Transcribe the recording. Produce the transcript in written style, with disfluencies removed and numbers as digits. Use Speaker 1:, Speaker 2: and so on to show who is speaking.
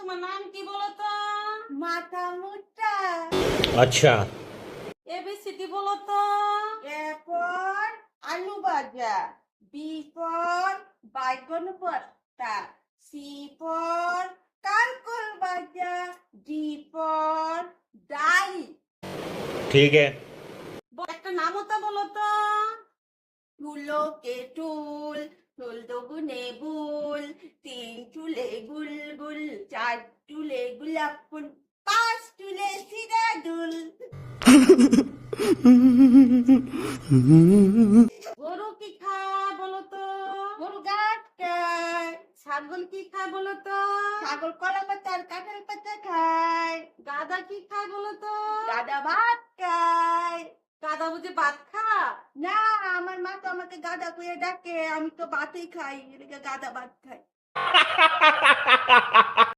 Speaker 1: তোমার নাম কি বলো তো?
Speaker 2: মাথা মুটা।
Speaker 3: अच्छा
Speaker 1: এবিসিডি বলো তো।
Speaker 2: এ ফর আলু ভাজা, বি ফর বাইগন ভর্তা, সি ফর কারকল ভাজা, ডি ফর ডাল।
Speaker 3: ठीक है।
Speaker 1: একটা নামতা বলো তো।
Speaker 2: তুলোকে টুল, টুল দগুনে বুল, 3 চুলে গুলগুল, 4 চুলে গোলাপ ফুল, 5 চুলে সিরাজুল।
Speaker 1: গরু কি খায় বলো তো?
Speaker 2: গরু গাছ খায়,
Speaker 1: ছাগল কি খায় বলো তো?
Speaker 2: ছাগল কলা পাতা আর কাঁঠাল পাতা খায়,
Speaker 1: গাধা কি খায় বলো তো?
Speaker 2: গাদা ভাত খায়।
Speaker 1: গাধা বুঝি ভাত খা?
Speaker 2: না, আমার মা তো আমাকে গাদা কইয়া ডাকে, আমি তো ভাতই খাই, এদিকে গাদা ভাত খাই।